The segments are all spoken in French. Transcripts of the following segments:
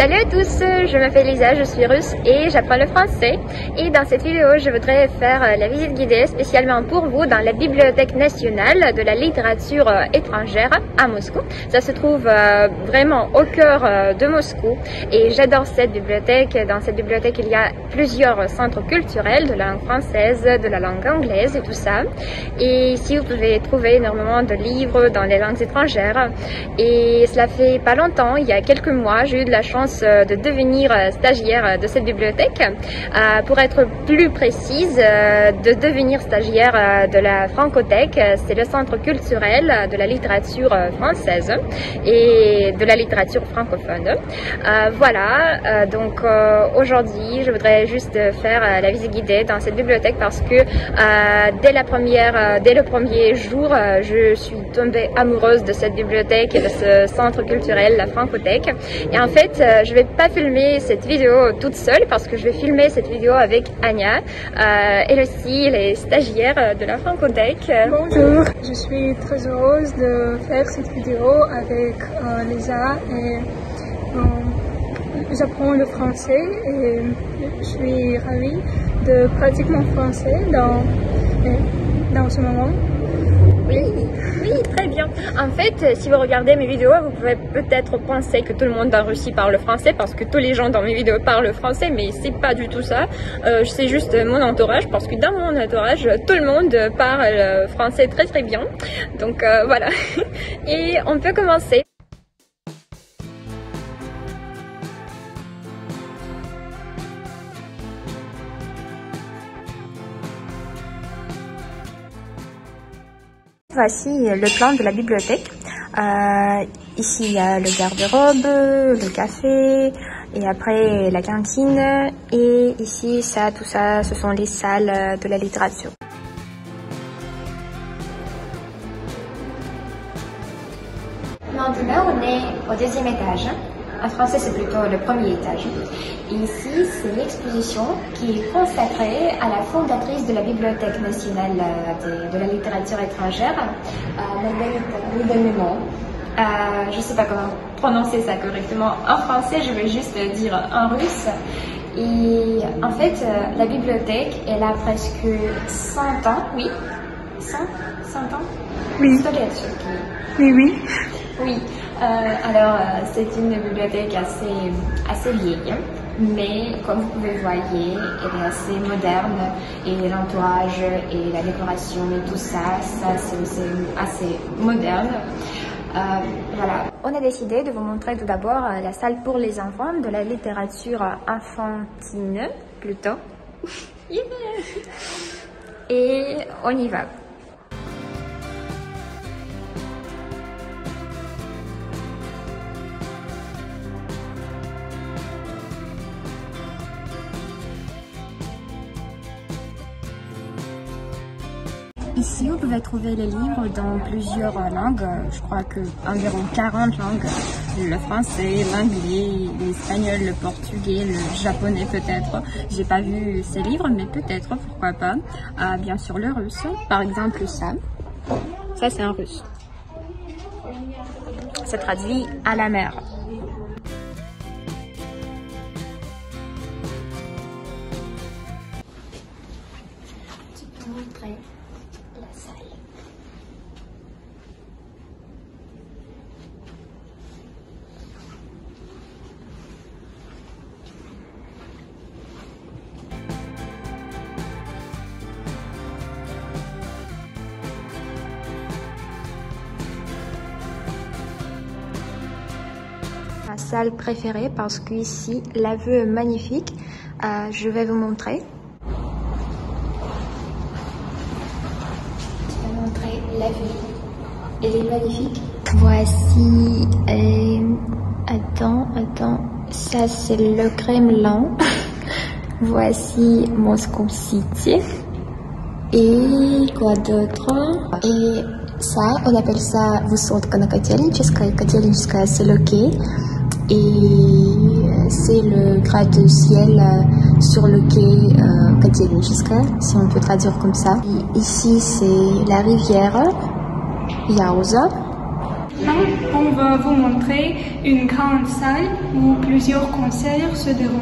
Salut à tous, je m'appelle Lisa, je suis russe et j'apprends le français. Et dans cette vidéo, je voudrais faire la visite guidée spécialement pour vous dans la Bibliothèque nationale de la littérature étrangère à Moscou. Ça se trouve vraiment au cœur de Moscou et j'adore cette bibliothèque. Dans cette bibliothèque, il y a plusieurs centres culturels de la langue française, de la langue anglaise et tout ça. Et ici, vous pouvez trouver énormément de livres dans les langues étrangères. Et cela fait pas longtemps, il y a quelques mois, j'ai eu de la chance de devenir stagiaire de cette bibliothèque. Pour être plus précise, de devenir stagiaire de la Francothèque. C'est le centre culturel de la littérature française et de la littérature francophone. Voilà, donc aujourd'hui, je voudrais juste faire la visite guidée dans cette bibliothèque parce que dès le premier jour, je suis tombée amoureuse de cette bibliothèque et de ce centre culturel, la Francothèque. Et en fait, je vais pas filmer cette vidéo toute seule parce que je vais filmer cette vidéo avec Anya. Elle aussi, elle est stagiaire de la Francothèque. Bonjour, je suis très heureuse de faire cette vidéo avec Lisa et j'apprends le français et je suis ravie de pratiquer mon français dans ce moment. Oui, très bien. En fait, si vous regardez mes vidéos, vous pouvez peut-être penser que tout le monde en Russie parle français parce que tous les gens dans mes vidéos parlent français, mais c'est pas du tout ça. C'est juste mon entourage parce que dans mon entourage, tout le monde parle français très très bien. Donc voilà. Et on peut commencer. Voici le plan de la bibliothèque. Ici, il y a le garde-robe, le café, et après la cantine. Et ici, tout ça, ce sont les salles de la littérature. Maintenant, on est au deuxième étage. En français, c'est plutôt le premier étage. Et ici, c'est l'exposition qui est consacrée à la fondatrice de la Bibliothèque nationale de la littérature étrangère, Margarita Memo. Je ne sais pas comment prononcer ça correctement. En français, je vais juste dire en russe. Et en fait, la bibliothèque, elle a presque 100 ans. Oui, 100 ans. Oui. Oui. Oui, alors c'est une bibliothèque assez vieille, mais comme vous pouvez voir, elle est assez moderne et l'entourage et la décoration et tout ça c'est aussi assez moderne. Voilà. On a décidé de vous montrer tout d'abord la salle pour les enfants de la littérature enfantine, plutôt. Et on y va. Ici, vous pouvez trouver les livres dans plusieurs langues, je crois que environ 40 langues, le français, l'anglais, l'espagnol, le portugais, le japonais peut-être. J'ai pas vu ces livres, mais peut-être, pourquoi pas. Bien sûr le russe, par exemple ça c'est un russe. Ça traduit à la mer. Tu peux montrer la salle. Ma salle préférée parce qu'ici la vue est magnifique. Je vais vous montrer. La vue, elle est magnifique. Voici, attends, ça c'est le Kremlin. Voici Moscou City. Et quoi d'autre? Et ça, on appelle ça Высотка на Котельнической. Котельническая, c'est le quai. Et c'est le gratte-ciel sur le quai Котельническая, si on peut traduire comme ça. Et ici, c'est la rivière Yaouza. Maintenant, on va vous montrer une grande salle où plusieurs concerts se déroulent.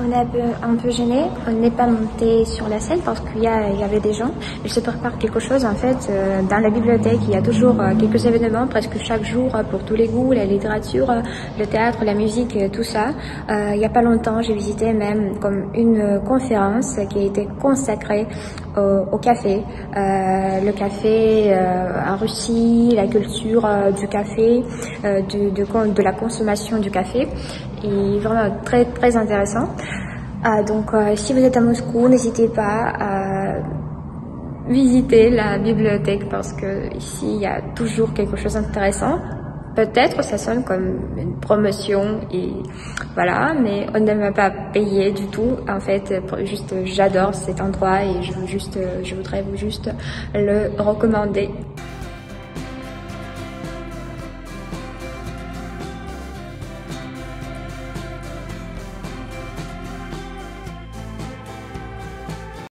On est un peu gêné, on n'est pas monté sur la scène parce qu'il y avait des gens. Il se prépare quelque chose en fait. Dans la bibliothèque, il y a toujours quelques événements, presque chaque jour, pour tous les goûts, la littérature, le théâtre, la musique, tout ça. Il n'y a pas longtemps, j'ai visité même comme une conférence qui a été consacrée au café. Le café en Russie, la culture du café, de la consommation du café. Et vraiment très très intéressant. Donc si vous êtes à Moscou, n'hésitez pas à visiter la bibliothèque parce que ici il y a toujours quelque chose d'intéressant. Peut-être ça sonne comme une promotion et voilà, mais on ne m'a pas payé du tout. En fait, juste j'adore cet endroit et je voudrais vous juste le recommander.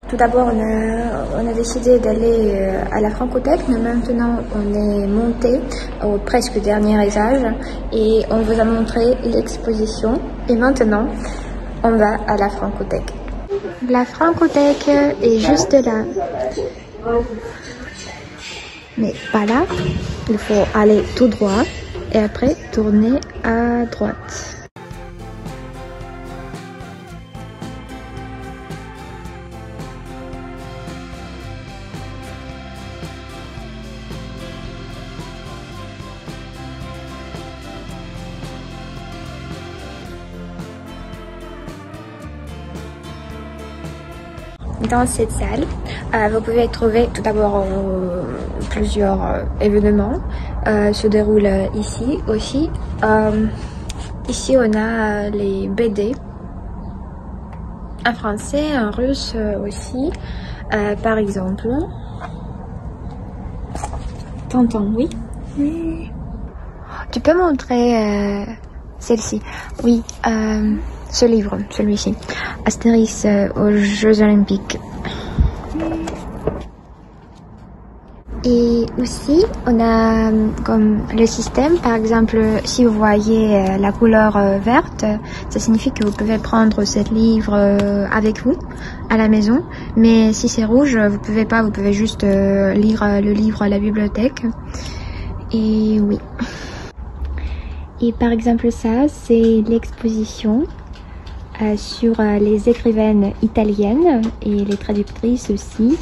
Tout d'abord, on a décidé d'aller à la Francothèque, mais maintenant on est monté au presque dernier étage et on vous a montré l'exposition. Et maintenant, on va à la Francothèque. La Francothèque est juste là. Mais pas là, il faut aller tout droit et après tourner à droite. Dans cette salle, vous pouvez trouver tout d'abord plusieurs événements se déroulent ici aussi. Ici, on a les BD en français, en russe aussi. Par exemple, Tonton, oui. Tu peux montrer celle-ci? Oui. Ce livre, celui-ci, Astérix aux Jeux Olympiques. Et aussi, on a comme le système, par exemple, si vous voyez la couleur verte, ça signifie que vous pouvez prendre ce livre avec vous à la maison. Mais si c'est rouge, vous pouvez pas, vous pouvez juste lire le livre à la bibliothèque. Et oui. Et par exemple, ça, c'est l'exposition sur les écrivaines italiennes et les traductrices aussi.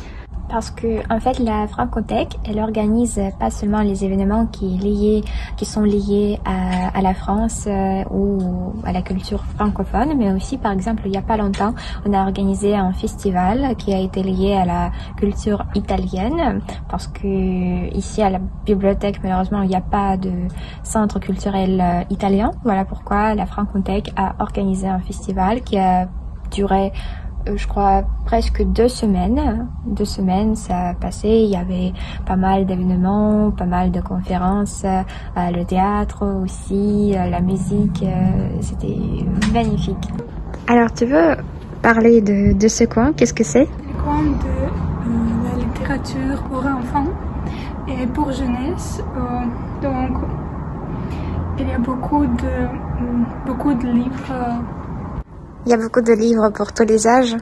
Parce que en fait la Francothèque, elle organise pas seulement les événements qui sont liés à la France ou à la culture francophone, mais aussi par exemple il y a pas longtemps on a organisé un festival qui a été lié à la culture italienne parce que ici à la bibliothèque malheureusement il n'y a pas de centre culturel italien. Voilà pourquoi la Francothèque a organisé un festival qui a duré je crois presque 2 semaines. 2 semaines, ça a passé. Il y avait pas mal d'événements, pas mal de conférences, le théâtre aussi, la musique. C'était magnifique. Alors, tu veux parler de ce coin? Qu'est-ce que c'est? Le coin de la littérature pour enfants et pour jeunesse. Donc, il y a beaucoup de livres. Il y a beaucoup de livres pour tous les âges.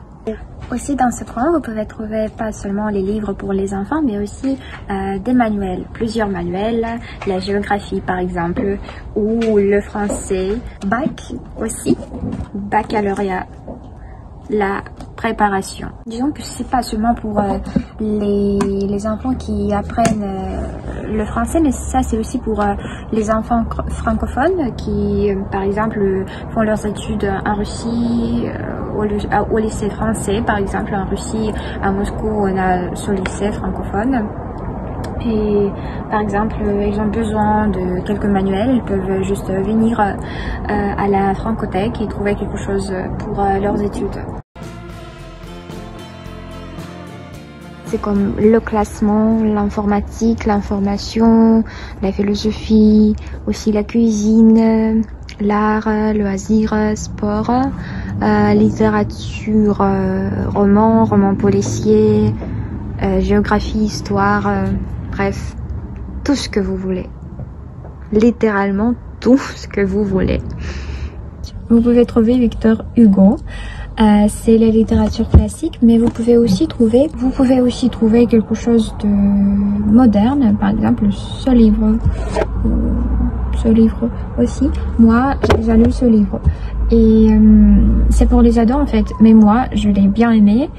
Aussi dans ce coin, vous pouvez trouver pas seulement les livres pour les enfants, mais aussi des manuels, plusieurs manuels, la géographie par exemple, ou le français, bac aussi, baccalauréat, la préparation. Disons que c'est pas seulement pour les enfants qui apprennent le français, mais ça c'est aussi pour les enfants francophones qui, par exemple, font leurs études en Russie, au lycée français, par exemple en Russie, à Moscou, on a ce lycée francophone. Et par exemple, ils ont besoin de quelques manuels, ils peuvent juste venir à la Francothèque et trouver quelque chose pour leurs études. C'est comme le classement, l'informatique, l'information, la philosophie, aussi la cuisine, l'art, loisirs, sport, littérature, roman policier, géographie, histoire, bref, tout ce que vous voulez. Littéralement tout ce que vous voulez. Vous pouvez trouver Victor Hugo. C'est la littérature classique, mais vous pouvez aussi trouver quelque chose de moderne, par exemple ce livre aussi. Moi, j'ai déjà lu ce livre et c'est pour les ados en fait, mais moi je l'ai bien aimé.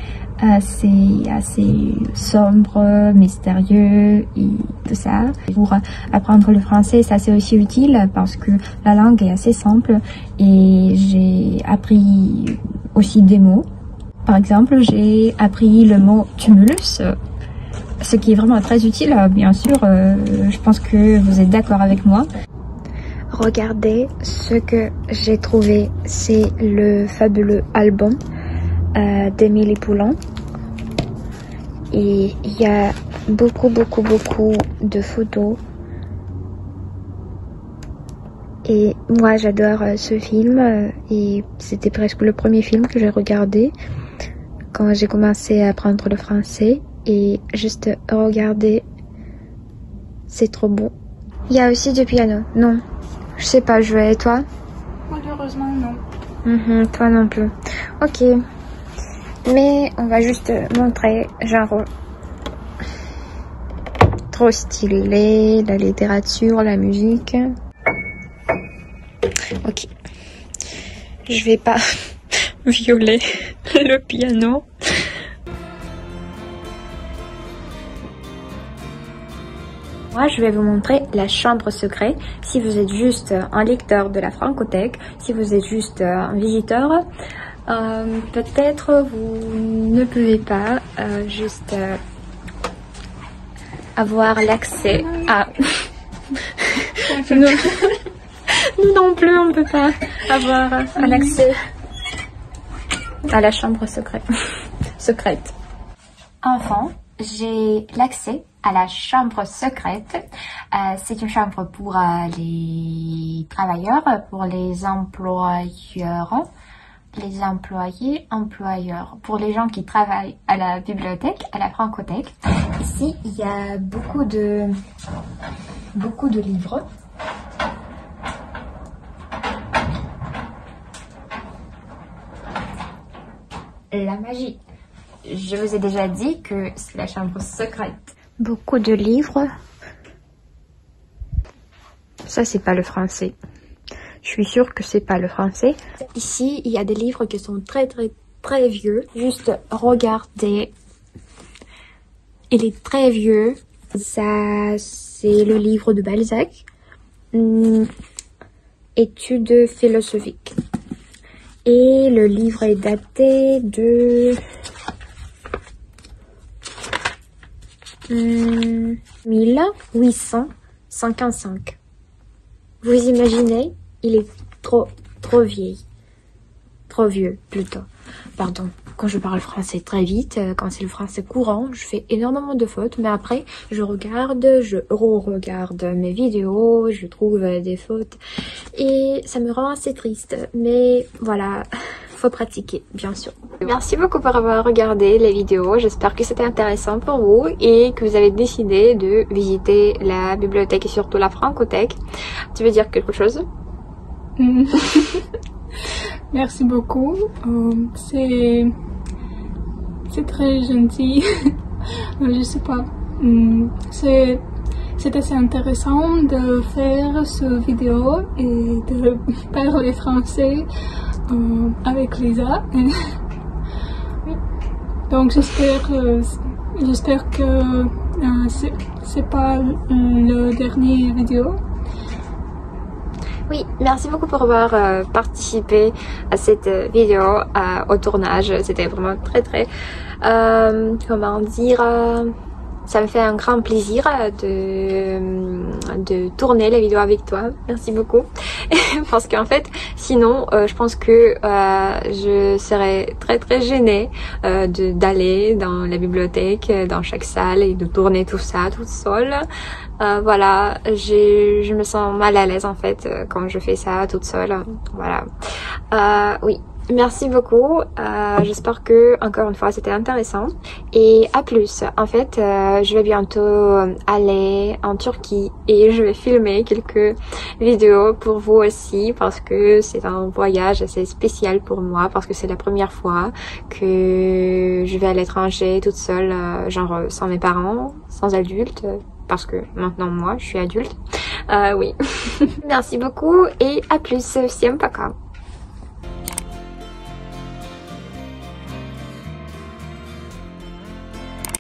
C'est assez sombre, mystérieux et tout ça. Pour apprendre le français, ça c'est aussi utile parce que la langue est assez simple et j'ai appris aussi des mots. Par exemple, j'ai appris le mot tumulus, ce qui est vraiment très utile, bien sûr. Je pense que vous êtes d'accord avec moi. Regardez ce que j'ai trouvé, c'est le fabuleux album d'Émilie Poulain. Et il y a beaucoup de photos. Et moi j'adore ce film et c'était presque le premier film que j'ai regardé quand j'ai commencé à apprendre le français. Et juste regarder, c'est trop beau. Il y a aussi du piano. Non, je sais pas jouer. Et toi? Malheureusement non. Toi non plus. Ok. Mais on va juste montrer, genre, trop stylé, la littérature, la musique. Ok. Je vais pas violer le piano. Moi, je vais vous montrer la chambre secrète. Si vous êtes juste un lecteur de la Francothèque, si vous êtes juste un visiteur, peut-être vous ne pouvez pas juste avoir l'accès à... Nous non plus, on ne peut pas avoir l'accès à la chambre secrète. Enfin, j'ai l'accès à la chambre secrète. C'est une chambre pour les travailleurs, pour les employeurs, les employés, employeurs, pour les gens qui travaillent à la bibliothèque, à la Francothèque. Ici, il y a beaucoup de livres. La magie. Je vous ai déjà dit que c'est la chambre secrète. Beaucoup de livres. Ça, c'est pas le français. Je suis sûre que c'est pas le français. Ici, il y a des livres qui sont très vieux. Juste regardez. Il est très vieux. Ça, c'est le livre de Balzac. Études philosophiques. Et le livre est daté de 1855. Vous imaginez, il est trop vieil. Trop vieux, plutôt. Pardon, quand je parle français très vite, quand c'est le français courant, je fais énormément de fautes. Mais après, je re-regarde mes vidéos, je trouve des fautes. Et ça me rend assez triste. Mais voilà, faut pratiquer, bien sûr. Merci beaucoup pour avoir regardé les vidéos. J'espère que c'était intéressant pour vous et que vous avez décidé de visiter la bibliothèque et surtout la Francothèque. Tu veux dire quelque chose? Merci beaucoup. C'est très gentil. Je sais pas. C'est assez intéressant de faire cette vidéo et de parler français avec Lisa. Donc j'espère que c'est pas le dernier vidéo. Oui, merci beaucoup pour avoir participé à cette vidéo, au tournage. C'était vraiment très comment dire, ça me fait un grand plaisir de tourner la vidéo avec toi. Merci beaucoup. Parce qu'en fait, sinon, je pense que je serais très gênée d'aller dans la bibliothèque, dans chaque salle et de tourner tout ça toute seule. Voilà, je me sens mal à l'aise en fait quand je fais ça toute seule. Voilà. Oui, Merci beaucoup. J'espère que, encore une fois, c'était intéressant. Et à plus. En fait, je vais bientôt aller en Turquie et je vais filmer quelques vidéos pour vous aussi parce que c'est un voyage assez spécial pour moi parce que c'est la première fois que je vais à l'étranger toute seule, genre sans mes parents, sans adultes. Parce que maintenant moi je suis adulte. Oui. Merci beaucoup et à plus. Всем пока.